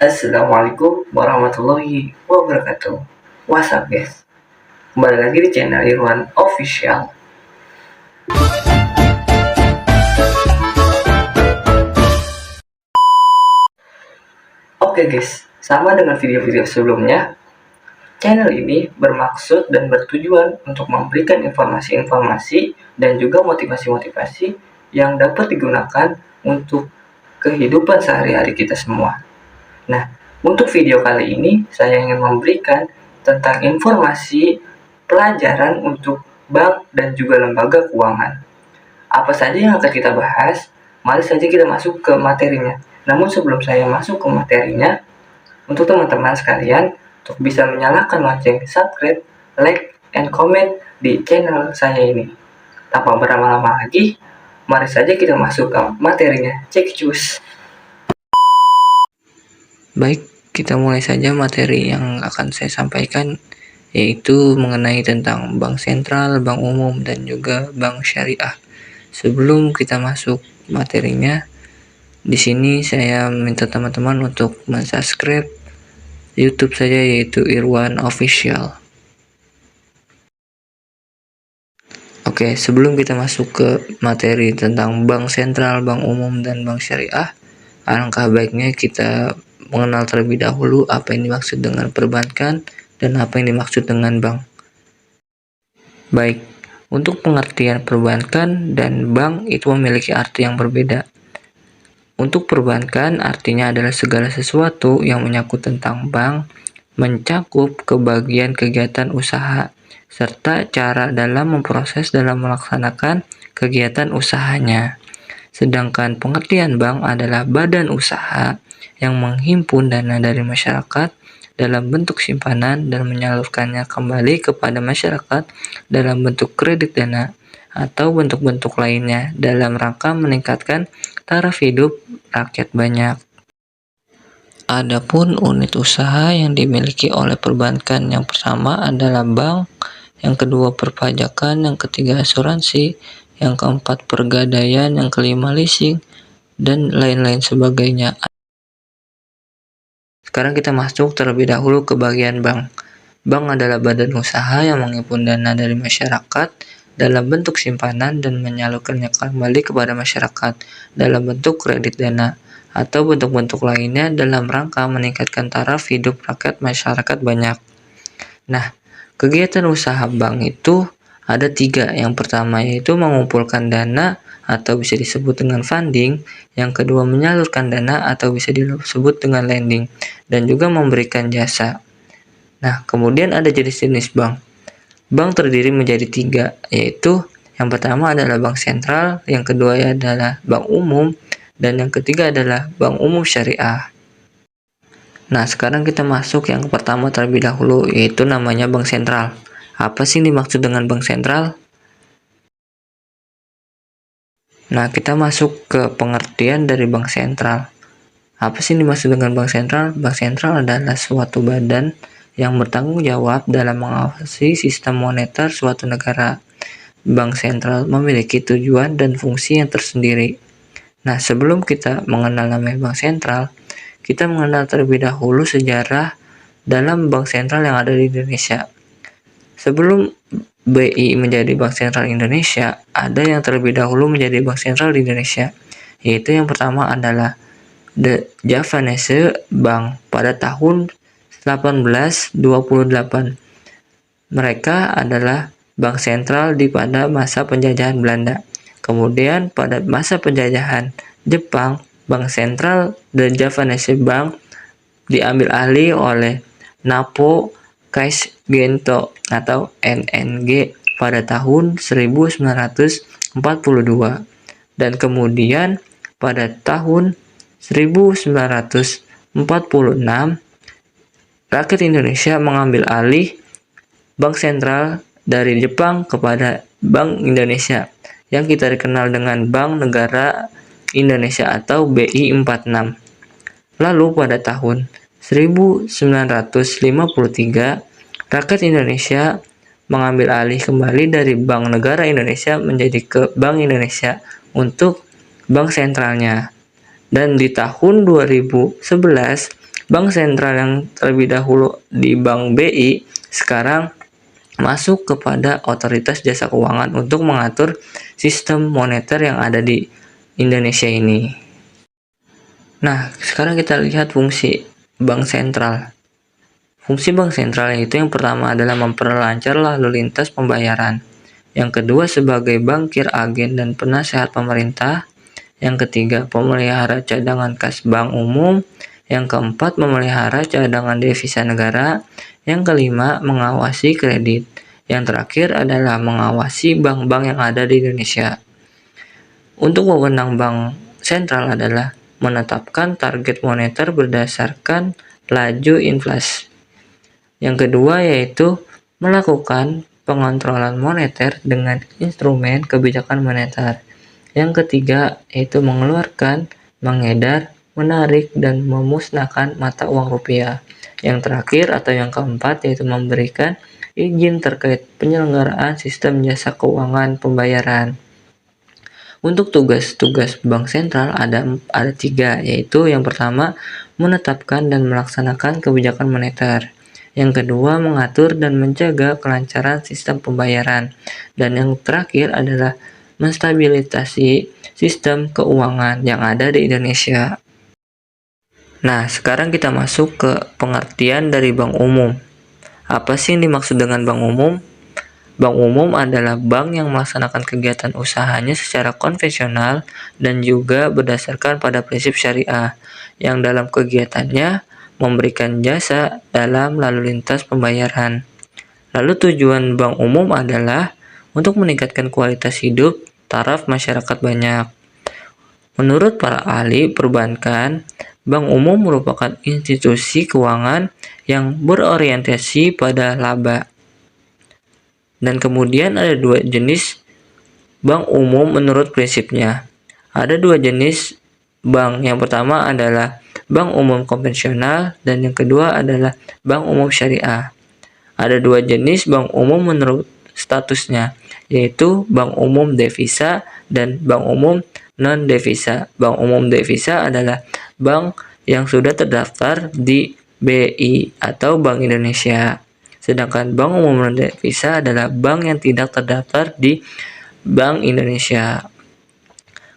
Assalamualaikum warahmatullahi wabarakatuh. What's up guys? Kembali lagi di channel Irwan Official. Oke guys, sama dengan video-video sebelumnya, channel ini bermaksud dan bertujuan untuk memberikan informasi-informasi dan juga motivasi-motivasi yang dapat digunakan untuk kehidupan sehari-hari kita semua. Nah, untuk video kali ini saya ingin memberikan tentang informasi pelajaran untuk bank dan juga lembaga keuangan. Apa saja yang akan kita bahas? Mari saja kita masuk ke materinya. Namun sebelum saya masuk ke materinya, untuk teman-teman sekalian, untuk bisa menyalakan lonceng subscribe, like, and comment di channel saya ini. Tanpa berlama-lama lagi, mari saja kita masuk ke materinya. Cek cus. Baik, kita mulai saja materi yang akan saya sampaikan, yaitu mengenai tentang bank sentral, bank umum, dan juga bank syariah. Sebelum kita masuk materinya, di sini saya minta teman-teman untuk mensubscribe YouTube saya, yaitu Irwan Official. Oke, sebelum kita masuk ke materi tentang bank sentral, bank umum, dan bank syariah, alangkah baiknya kita mengenal terlebih dahulu apa yang dimaksud dengan perbankan dan apa yang dimaksud dengan bank. Baik, untuk pengertian perbankan dan bank itu memiliki arti yang berbeda. Untuk perbankan artinya adalah segala sesuatu yang menyangkut tentang bank, mencakup kebagian kegiatan usaha, serta cara dalam memproses dalam melaksanakan kegiatan usahanya. Sedangkan pengertian bank adalah badan usaha yang menghimpun dana dari masyarakat dalam bentuk simpanan dan menyalurkannya kembali kepada masyarakat dalam bentuk kredit dana atau bentuk-bentuk lainnya dalam rangka meningkatkan taraf hidup rakyat banyak. Adapun unit usaha yang dimiliki oleh perbankan, yang pertama adalah bank, yang kedua perpajakan, yang ketiga asuransi, yang keempat pergadaian, yang kelima leasing, dan lain-lain sebagainya. Sekarang kita masuk terlebih dahulu ke bagian bank. Bank adalah badan usaha yang menghimpun dana dari masyarakat dalam bentuk simpanan dan menyalurkannya kembali kepada masyarakat dalam bentuk kredit dana atau bentuk-bentuk lainnya dalam rangka meningkatkan taraf hidup rakyat masyarakat banyak. Nah, kegiatan usaha bank itu ada 3. Yang pertama yaitu mengumpulkan dana atau bisa disebut dengan funding, yang kedua menyalurkan dana atau bisa disebut dengan lending, dan juga memberikan jasa. Nah, kemudian ada jenis-jenis bank. Bank terdiri menjadi 3, yaitu yang pertama adalah bank sentral, yang kedua adalah bank umum, dan yang ketiga adalah bank umum syariah. Nah, sekarang kita masuk yang pertama terlebih dahulu, yaitu namanya bank sentral. Apa sih dimaksud dengan bank sentral? Nah, kita masuk ke pengertian dari bank sentral. Apa sih dimaksud dengan bank sentral? Bank sentral adalah suatu badan yang bertanggung jawab dalam mengawasi sistem moneter suatu negara. Bank sentral memiliki tujuan dan fungsi yang tersendiri. Nah, sebelum kita mengenal namanya bank sentral, kita mengenal terlebih dahulu sejarah dalam bank sentral yang ada di Indonesia. Sebelum BI menjadi Bank Sentral Indonesia, ada yang terlebih dahulu menjadi Bank Sentral di Indonesia, yaitu yang pertama adalah The Javanese Bank pada tahun 1828. Mereka adalah bank sentral pada masa penjajahan Belanda. Kemudian pada masa penjajahan Jepang, bank sentral The Javanese Bank diambil alih oleh Napo Keisgento atau NNG pada tahun 1942. Dan kemudian pada tahun 1946 rakyat Indonesia mengambil alih bank sentral dari Jepang kepada Bank Indonesia yang kita dikenal dengan Bank Negara Indonesia atau BI 46. Lalu pada tahun 1953 rakyat Indonesia mengambil alih kembali dari Bank Negara Indonesia menjadi ke Bank Indonesia untuk bank sentralnya. Dan di tahun 2011 bank sentral yang terlebih dahulu di Bank BI sekarang masuk kepada otoritas jasa keuangan untuk mengatur sistem moneter yang ada di Indonesia ini. Nah, sekarang kita lihat fungsi bank sentral. Fungsi bank sentral yaitu yang pertama adalah memperlancar lalu lintas pembayaran. Yang kedua sebagai bankir, agen, dan penasehat pemerintah. Yang ketiga pemelihara cadangan kas bank umum. Yang keempat memelihara cadangan devisa negara. Yang kelima mengawasi kredit. Yang terakhir adalah mengawasi bank-bank yang ada di Indonesia. Untuk wewenang bank sentral adalah menetapkan target moneter berdasarkan laju inflasi. Yang kedua yaitu melakukan pengontrolan moneter dengan instrumen kebijakan moneter. Yang ketiga yaitu mengeluarkan, mengedar, menarik, dan memusnahkan mata uang rupiah. Yang terakhir atau yang keempat yaitu memberikan izin terkait penyelenggaraan sistem jasa keuangan pembayaran. Untuk tugas-tugas bank sentral ada 3, yaitu yang pertama menetapkan dan melaksanakan kebijakan moneter. Yang kedua mengatur dan menjaga kelancaran sistem pembayaran. Dan yang terakhir adalah menstabilisasi sistem keuangan yang ada di Indonesia. Nah, sekarang kita masuk ke pengertian dari bank umum. Apa sih yang dimaksud dengan bank umum? Bank umum adalah bank yang melaksanakan kegiatan usahanya secara konvensional dan juga berdasarkan pada prinsip syariah, yang dalam kegiatannya memberikan jasa dalam lalu lintas pembayaran. Lalu tujuan bank umum adalah untuk meningkatkan kualitas hidup taraf masyarakat banyak. Menurut para ahli perbankan, bank umum merupakan institusi keuangan yang berorientasi pada laba. Dan kemudian ada 2 jenis bank umum menurut prinsipnya. Ada 2 jenis bank. Yang pertama adalah bank umum konvensional dan yang kedua adalah bank umum syariah. Ada 2 jenis bank umum menurut statusnya, yaitu bank umum devisa dan bank umum non-devisa. Bank umum devisa adalah bank yang sudah terdaftar di BI atau Bank Indonesia. Sedangkan bank umum non-devisa adalah bank yang tidak terdaftar di Bank Indonesia.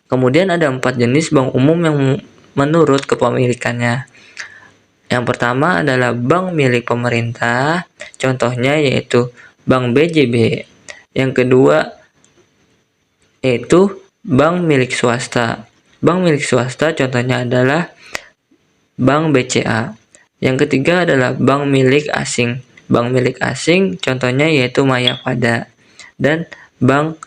Kemudian ada 4 jenis bank umum yang menurut kepemilikannya. Yang pertama adalah bank milik pemerintah, contohnya yaitu Bank BJB. Yang kedua yaitu bank milik swasta. Bank milik swasta contohnya adalah Bank BCA. Yang ketiga adalah bank milik asing. Bank milik asing contohnya yaitu Mayapada. Dan bank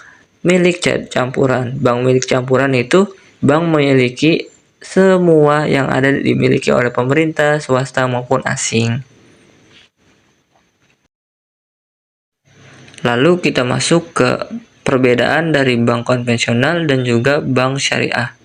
milik campuran. Bank milik campuran itu bank memiliki semua yang ada dimiliki oleh pemerintah, swasta maupun asing. Lalu kita masuk ke perbedaan dari bank konvensional dan juga bank syariah.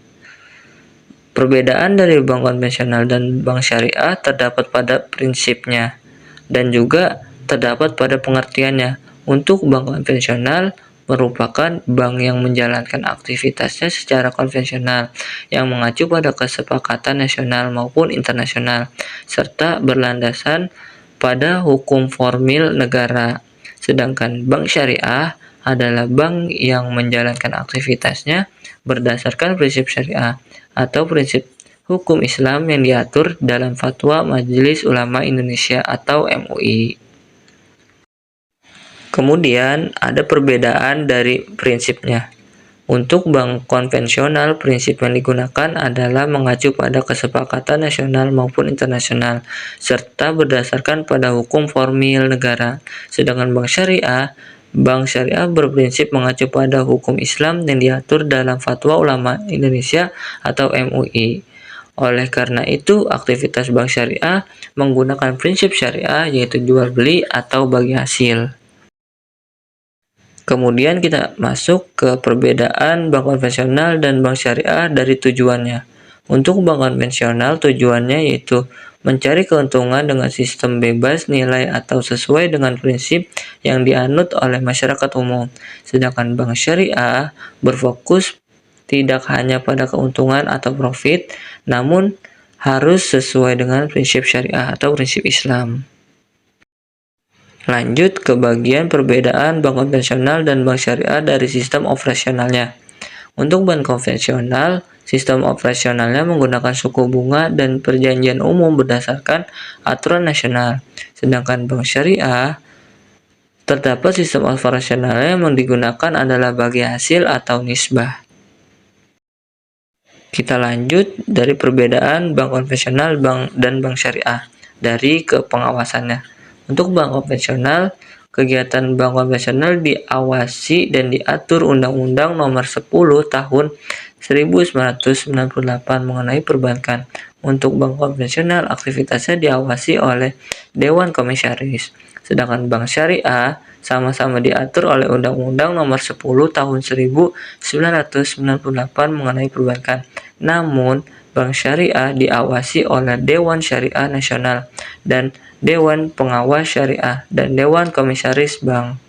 Perbedaan dari bank konvensional dan bank syariah terdapat pada prinsipnya dan juga terdapat pada pengertiannya. Untuk bank konvensional merupakan bank yang menjalankan aktivitasnya secara konvensional yang mengacu pada kesepakatan nasional maupun internasional serta berlandasan pada hukum formil negara. Sedangkan bank syariah adalah bank yang menjalankan aktivitasnya berdasarkan prinsip syariah atau prinsip hukum Islam yang diatur dalam Fatwa Majelis Ulama Indonesia atau MUI. Kemudian ada perbedaan dari prinsipnya. Untuk bank konvensional, prinsip yang digunakan adalah mengacu pada kesepakatan nasional maupun internasional, serta berdasarkan pada hukum formil negara. Sedangkan bank syariah berprinsip mengacu pada hukum Islam yang diatur dalam Fatwa Ulama Indonesia atau MUI. Oleh karena itu, aktivitas bank syariah menggunakan prinsip syariah yaitu jual beli atau bagi hasil. Kemudian kita masuk ke perbedaan bank konvensional dan bank syariah dari tujuannya. Untuk bank konvensional tujuannya yaitu mencari keuntungan dengan sistem bebas nilai atau sesuai dengan prinsip yang dianut oleh masyarakat umum. Sedangkan bank syariah berfokus tidak hanya pada keuntungan atau profit, namun harus sesuai dengan prinsip syariah atau prinsip Islam. Lanjut ke bagian perbedaan bank konvensional dan bank syariah dari sistem operasionalnya. Untuk bank konvensional, sistem operasionalnya menggunakan suku bunga dan perjanjian umum berdasarkan aturan nasional. Sedangkan bank syariah, terdapat sistem operasionalnya yang digunakan adalah bagi hasil atau nisbah. Kita lanjut dari perbedaan bank konvensional dan bank syariah dari kepengawasannya. Untuk bank konvensional, kegiatan bank konvensional diawasi dan diatur Undang-Undang Nomor 10 Tahun 1998 mengenai perbankan. Untuk bank konvensional, aktivitasnya diawasi oleh Dewan Komisaris. Sedangkan bank syariah sama-sama diatur oleh Undang-Undang Nomor 10 Tahun 1998 mengenai perbankan. Namun, bank syariah diawasi oleh Dewan Syariah Nasional dan Dewan Pengawas Syariah dan Dewan Komisaris Bank.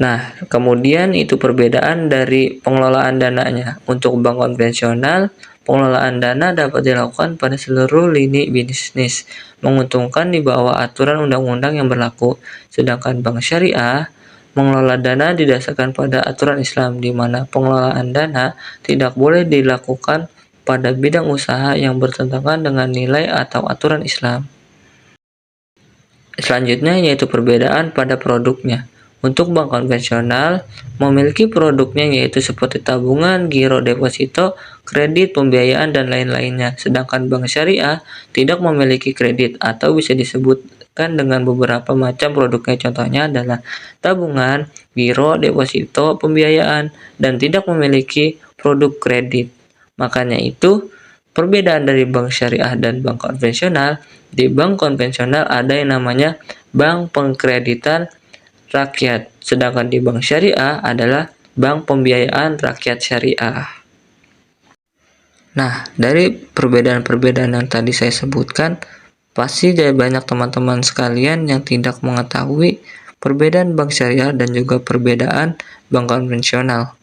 Nah, kemudian itu perbedaan dari pengelolaan dananya. Untuk bank konvensional, pengelolaan dana dapat dilakukan pada seluruh lini bisnis, menguntungkan di bawah aturan undang-undang yang berlaku. Sedangkan bank syariah mengelola dana didasarkan pada aturan Islam, di mana pengelolaan dana tidak boleh dilakukan pada bidang usaha yang bertentangan dengan nilai atau aturan Islam. Selanjutnya yaitu perbedaan pada produknya. Untuk bank konvensional, memiliki produknya yaitu seperti tabungan, giro deposito, kredit, pembiayaan, dan lain-lainnya. Sedangkan bank syariah tidak memiliki kredit atau bisa disebutkan dengan beberapa macam produknya. Contohnya adalah tabungan, giro, deposito, pembiayaan, dan tidak memiliki produk kredit. Makanya itu, perbedaan dari bank syariah dan bank konvensional, di bank konvensional ada yang namanya bank pengkreditan rakyat, sedangkan di bank syariah adalah bank pembiayaan rakyat syariah. Nah, dari perbedaan-perbedaan yang tadi saya sebutkan, pasti dari banyak teman-teman sekalian yang tidak mengetahui perbedaan bank syariah dan juga perbedaan bank konvensional.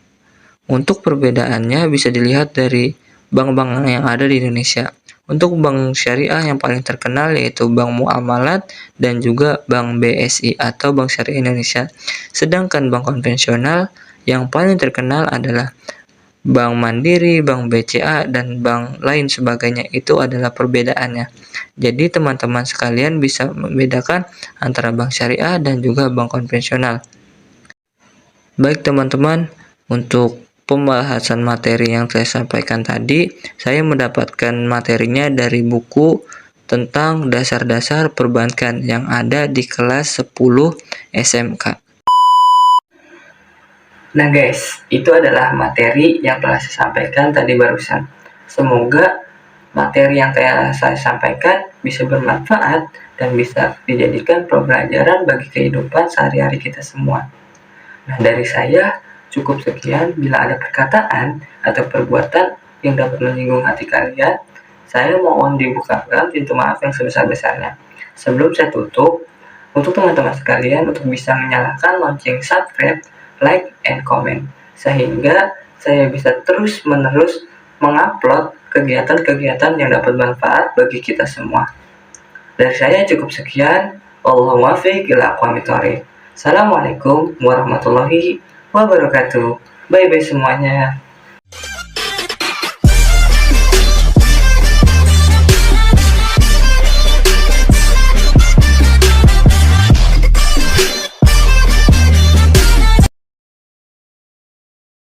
Untuk perbedaannya bisa dilihat dari bank-bank yang ada di Indonesia. Untuk bank syariah yang paling terkenal yaitu Bank Muamalat dan juga Bank BSI atau Bank Syariah Indonesia. Sedangkan bank konvensional yang paling terkenal adalah Bank Mandiri, Bank BCA, dan bank lain sebagainya. Itu adalah perbedaannya. Jadi teman-teman sekalian bisa membedakan antara bank syariah dan juga bank konvensional. Baik teman-teman, untuk pembahasan materi yang saya sampaikan tadi, saya mendapatkan materinya dari buku tentang dasar-dasar perbankan yang ada di kelas 10 SMK. Nah guys, itu adalah materi yang telah saya sampaikan tadi barusan. Semoga materi yang saya sampaikan bisa bermanfaat dan bisa dijadikan pembelajaran bagi kehidupan sehari-hari kita semua. Nah, dari saya cukup sekian. Bila ada perkataan atau perbuatan yang dapat menyinggung hati kalian, saya mohon dibukakan pintu maaf yang sebesar-besarnya. Sebelum saya tutup, untuk teman-teman sekalian untuk bisa menyalakan lonceng subscribe, like, and comment, sehingga saya bisa terus-menerus mengupload kegiatan-kegiatan yang dapat bermanfaat bagi kita semua. Dari saya cukup sekian. Allahumma fiq ila aqwamit thoriq. Assalamualaikum warahmatullahi wabarakatuh. Bye-bye semuanya.